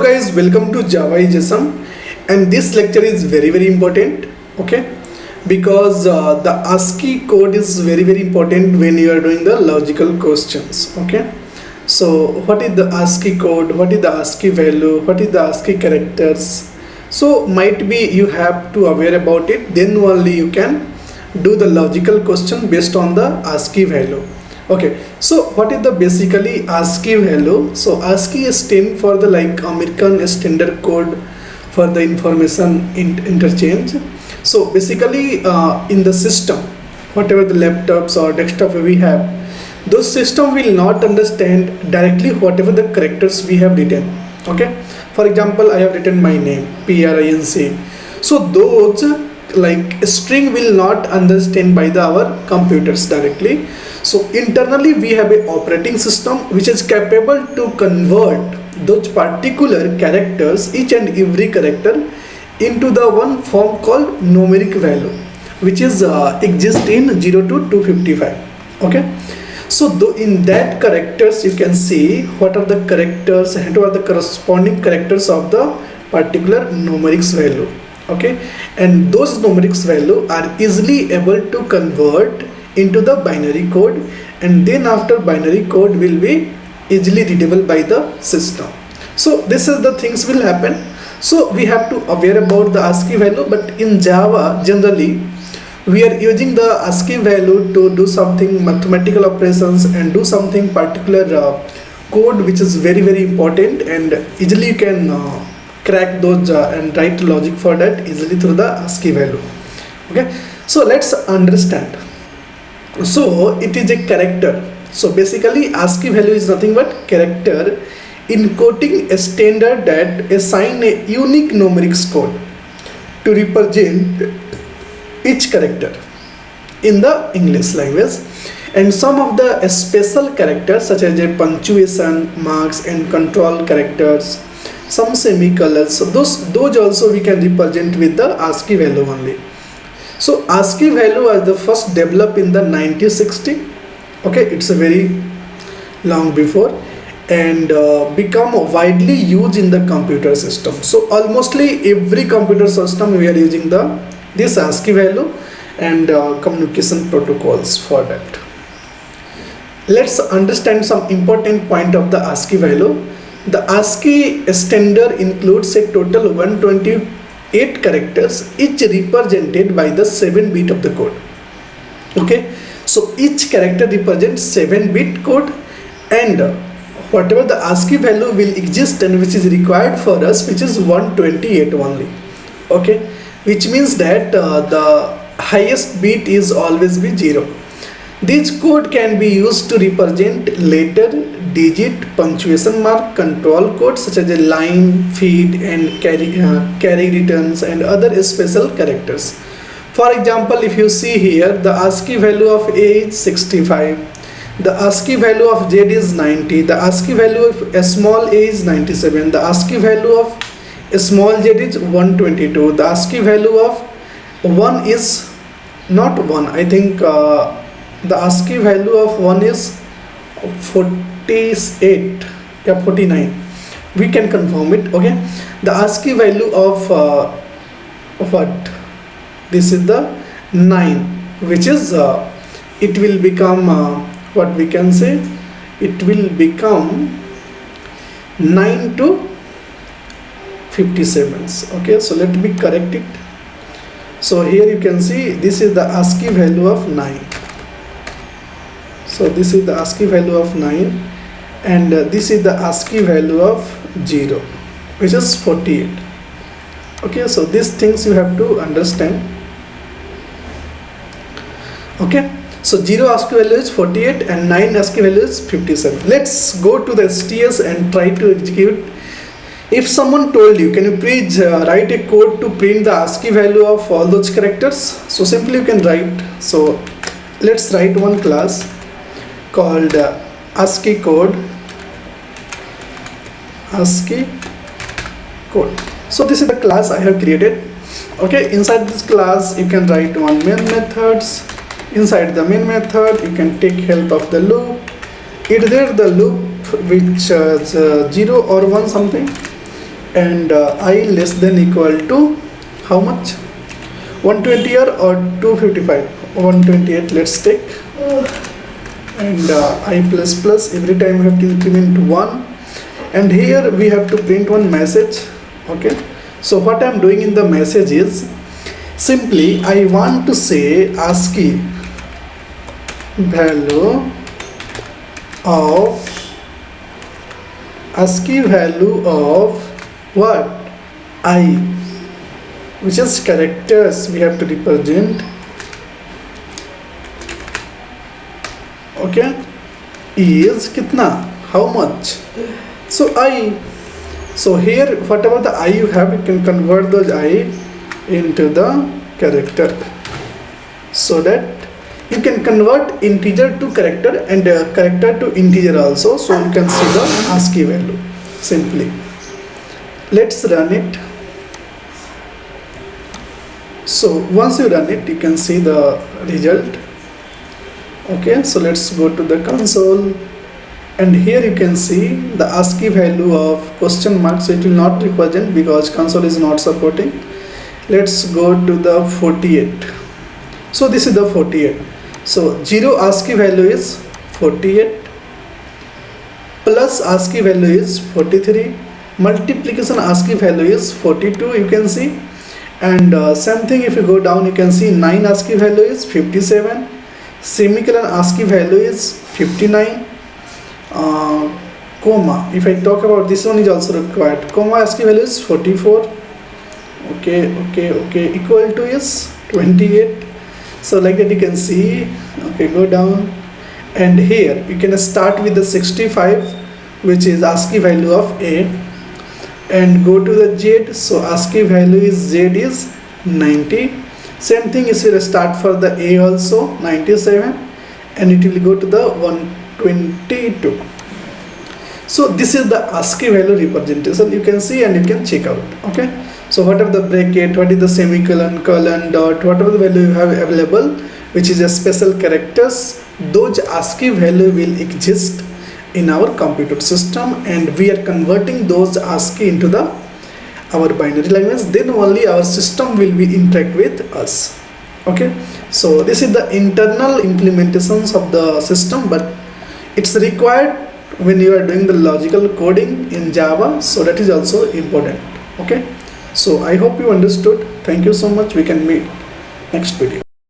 Guys, welcome to Java JSON, and this lecture is very important. Okay, because the ASCII code is very important when you are doing the logical questions. Okay, so what is the ASCII code, what is the ASCII value, what is the ASCII characters? So might be you have to aware about it, then only you can do the logical question based on the ASCII value. Okay, so what is the basically ASCII value? So ASCII is stand for the like American Standard Code for the information interchange. So basically in the system, whatever the laptops or desktop we have, those system will not understand directly whatever the characters we have written. Okay, for example, I have written my name PRINC. So those like string will not understand by our computers directly. So internally we have a operating system which is capable to convert those particular characters, each and every character, into the one form called numeric value, which is exist in 0 to 255. Okay, so in that characters you can see what are the characters and what are the corresponding characters of the particular numerics value. Okay, and those numerics value are easily able to convert into the binary code, and then after binary code will be easily readable by the system. So this is the things will happen. So we have to aware about the ASCII value, but in Java generally we are using the ASCII value to do something mathematical operations and do something particular code which is very important, and easily you can crack those and write logic for that easily through the ASCII value. Okay, so let's understand. So it is a character. So basically ASCII value is nothing but character encoding a standard that assign a unique numerics code to represent each character in the English language, and some of the special characters such as a punctuation marks and control characters, some semicolons, so those also we can represent with the ASCII value only. So ASCII value was the first developed in the 1960. Okay, it's a very long before, and become widely used in the computer system. So almostly every computer system we are using this ASCII value and communication protocols for that. Let's understand some important point of the ASCII value. The ASCII standard includes a total 128 characters, each represented by the 7-bit of the code. Okay, so each character represents 7-bit code, and whatever the ASCII value will exist and which is required for us, which is 128 only. Okay, which means that the highest bit is always be 0. This code can be used to represent letter, digit, punctuation mark, control codes such as a line, feed, and carry returns, and other special characters. For example, if you see here, the ASCII value of A is 65, the ASCII value of Z is 90, the ASCII value of a small a is 97, the ASCII value of a small z is 122, the ASCII value of 1 is not 1, I think the ASCII value of 1 is 48, yeah, 49. We can confirm it. Okay, the ASCII value of what? This is the 9, which is it will become what we can say. It will become 9 to 57s. Okay, so let me correct it. So here you can see this is the ASCII value of 9. So this is the ASCII value of 9, and this is the ASCII value of 0, which is 48. Okay, so these things you have to understand. Okay, so 0 ASCII value is 48 and 9 ASCII value is 57. Let's go to the STS and try to execute. If someone told you, can you please write a code to print the ASCII value of all those characters? So simply you can write. So let's write one class called ASCII code. ASCII code. So this is the class I have created. Okay, inside this class you can write one main methods. Inside the main method you can take help of the loop. Either the loop which is 0 or 1 something, and I less than equal to how much, 120 or 255, 128 let's take, and I plus plus, every time we have to increment 1, and here we have to print one message. Okay, so what I am doing in the message is simply I want to say ASCII value of what, I, which is characters we have to represent. Okay, is kitna, how much, so I, so here whatever the I you have, you can convert those I into the character, so that you can convert integer to character and character to integer also, so you can see the ASCII value simply. Let's run it. So once you run it, you can see the result. Okay, so let's go to the console, and here you can see the ASCII value of question mark, so it will not represent because console is not supporting. Let's go to the 48. So this is the 48. So 0 ASCII value is 48, plus ASCII value is 43, multiplication ASCII value is 42, you can see, and same thing if you go down, you can see 9 ASCII value is 57, semicolon ASCII value is 59, comma, if I talk about this one is also required, comma ASCII value is 44, okay, equal to is 28. So like that you can see. Okay, go down, and here you can start with the 65, which is ASCII value of A, and go to the Z, so ASCII value is Z is 90. Same thing is will start for the A also, 97, and it will go to the 122. So this is the ASCII value representation, you can see and you can check out. Okay, so whatever the bracket, what is the semicolon, colon, dot, whatever the value you have available, which is a special characters, those ASCII value will exist in our computer system, and we are converting those ASCII into the our binary language, then only our system will be interact with us. Okay, so this is the internal implementations of the system, but it's required when you are doing the logical coding in Java, so that is also important. Okay, so I hope you understood. Thank you so much. We can meet next video.